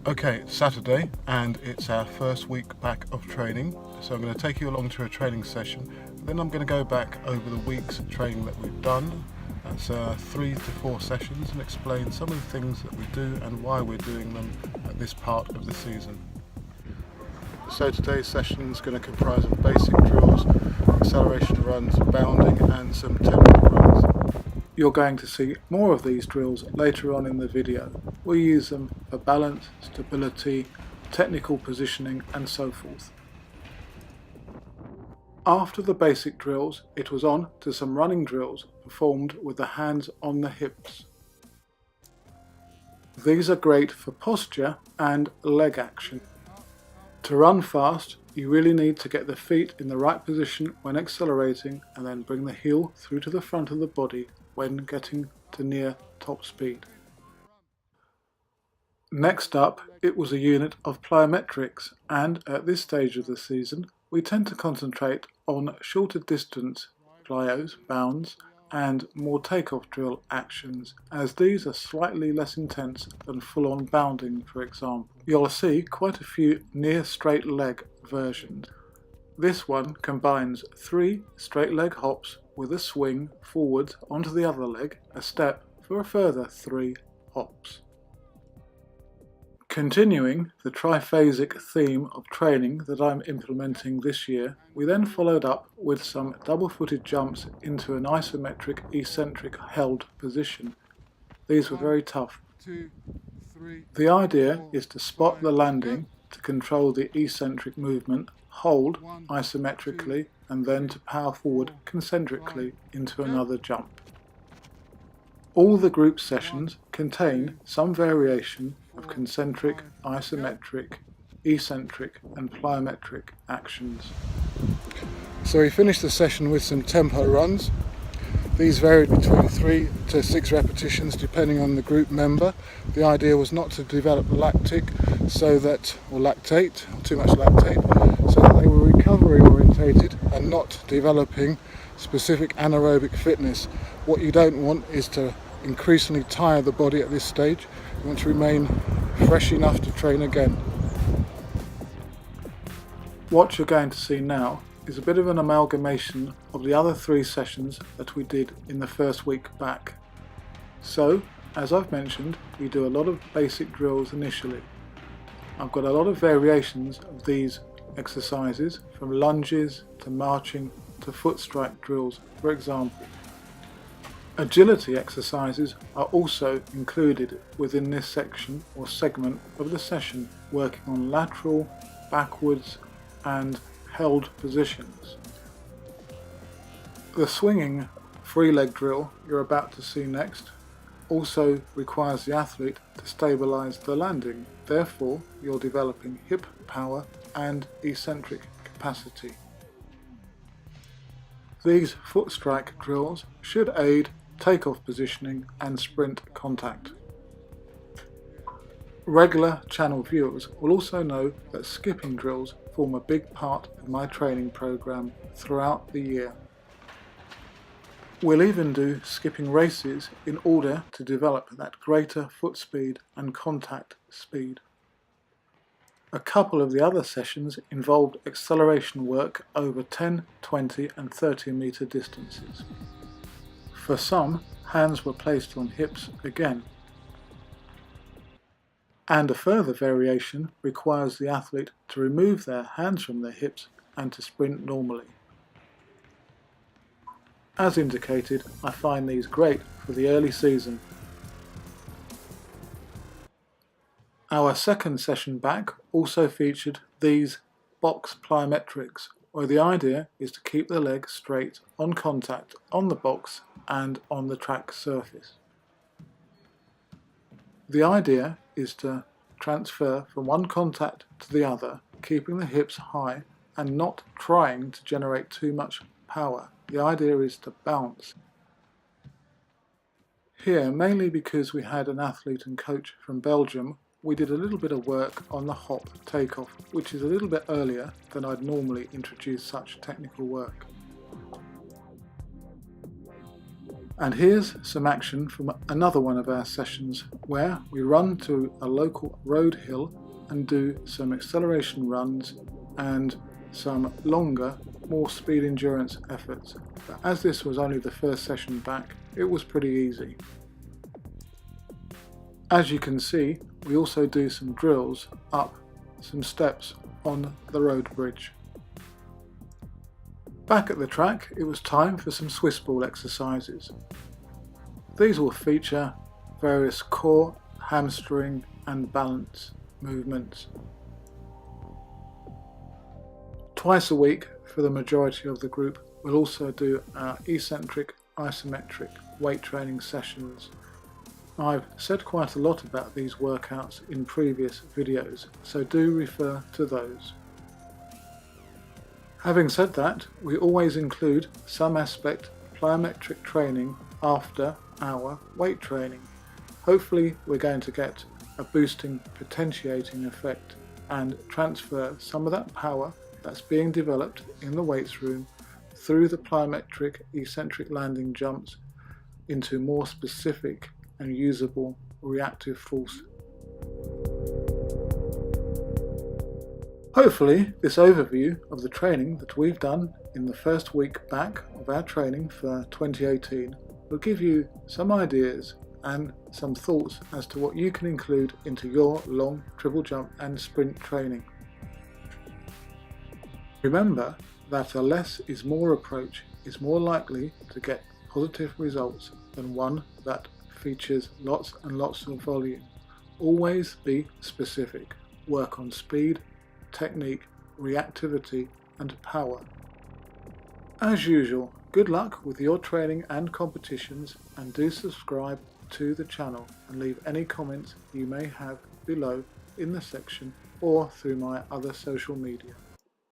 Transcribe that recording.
Okay, it's Saturday and it's our first week back of training. So I'm going to take you along to a training session. Then I'm going to go back over the weeks of training that we've done. That's 3 to 4 sessions, and explain some of the things that we do and why we're doing them at this part of the season. So today's session is going to comprise of basic drills, acceleration runs, bounding and some tempo runs. You're going to see more of these drills later on in the video. We use them for balance, stability, technical positioning and so forth. After the basic drills, it was on to some running drills performed with the hands on the hips. These are great for posture and leg action. To run fast, you really need to get the feet in the right position when accelerating and then bring the heel through to the front of the body when getting to near top speed. Next up, it was a unit of plyometrics, and at this stage of the season we tend to concentrate on shorter distance plyos, bounds and more takeoff drill actions, as these are slightly less intense than full-on bounding, for example. You'll see quite a few near straight leg versions. This one combines 3 straight leg hops with a swing forwards onto the other leg, a step for a further 3 hops. Continuing the triphasic theme of training that I'm implementing this year, we then followed up with some double-footed jumps into an isometric eccentric held position. These were very tough. 2, 3, the idea is to spot the landing, to control the eccentric movement, hold isometrically, and then to power forward concentrically into another jump. All the group sessions contain some variation of concentric, isometric, eccentric and plyometric actions. So we finished the session with some tempo runs. These varied between 3 to 6 repetitions depending on the group member. The idea was not to develop lactate, so that they were recovery orientated and not developing specific anaerobic fitness. What you don't want is to increasingly tire the body at this stage. You want to remain fresh enough to train again. What you're going to see now is a bit of an amalgamation of the other 3 sessions that we did in the first week back. So, as I've mentioned, we do a lot of basic drills initially. I've got a lot of variations of these exercises, from lunges to marching to foot strike drills, for example. Agility exercises are also included within this section or segment of the session, working on lateral, backwards and held positions. The swinging free leg drill you're about to see next also requires the athlete to stabilise the landing. Therefore, you're developing hip power and eccentric capacity. These foot strike drills should aid takeoff positioning and sprint contact. Regular channel viewers will also know that skipping drills form a big part of my training program throughout the year. We'll even do skipping races in order to develop that greater foot speed and contact speed. A couple of the other sessions involved acceleration work over 10, 20 and 30 metre distances. For some, hands were placed on hips again. And a further variation requires the athlete to remove their hands from their hips and to sprint normally. As indicated, I find these great for the early season. Our second session back also featured these box plyometrics, where the idea is to keep the leg straight on contact on the box and on the track surface. The idea is to transfer from one contact to the other, keeping the hips high and not trying to generate too much power. The idea is to bounce. Here, mainly because we had an athlete and coach from Belgium, we did a little bit of work on the hop takeoff, which is a little bit earlier than I'd normally introduce such technical work. And here's some action from another one of our sessions where we run to a local road hill and do some acceleration runs and some longer, more speed endurance efforts. But as this was only the first session back, it was pretty easy. As you can see, we also do some drills up some steps on the road bridge. Back at the track, it was time for some Swiss ball exercises. These will feature various core, hamstring and balance movements. Twice a week for the majority of the group, we'll also do our eccentric, isometric weight training sessions. I've said quite a lot about these workouts in previous videos, so do refer to those. Having said that, we always include some aspect of plyometric training after our weight training. Hopefully we're going to get a boosting, potentiating effect and transfer some of that power that's being developed in the weights room through the plyometric eccentric landing jumps into more specific and usable reactive force. Hopefully this overview of the training that we've done in the first week back of our training for 2018 will give you some ideas and some thoughts as to what you can include into your long triple jump and sprint training. Remember that a less is more approach is more likely to get positive results than one that features lots and lots of volume. Always be specific. Work on speed, technique, reactivity and power. As usual, good luck with your training and competitions, and do subscribe to the channel and leave any comments you may have below in the section or through my other social media.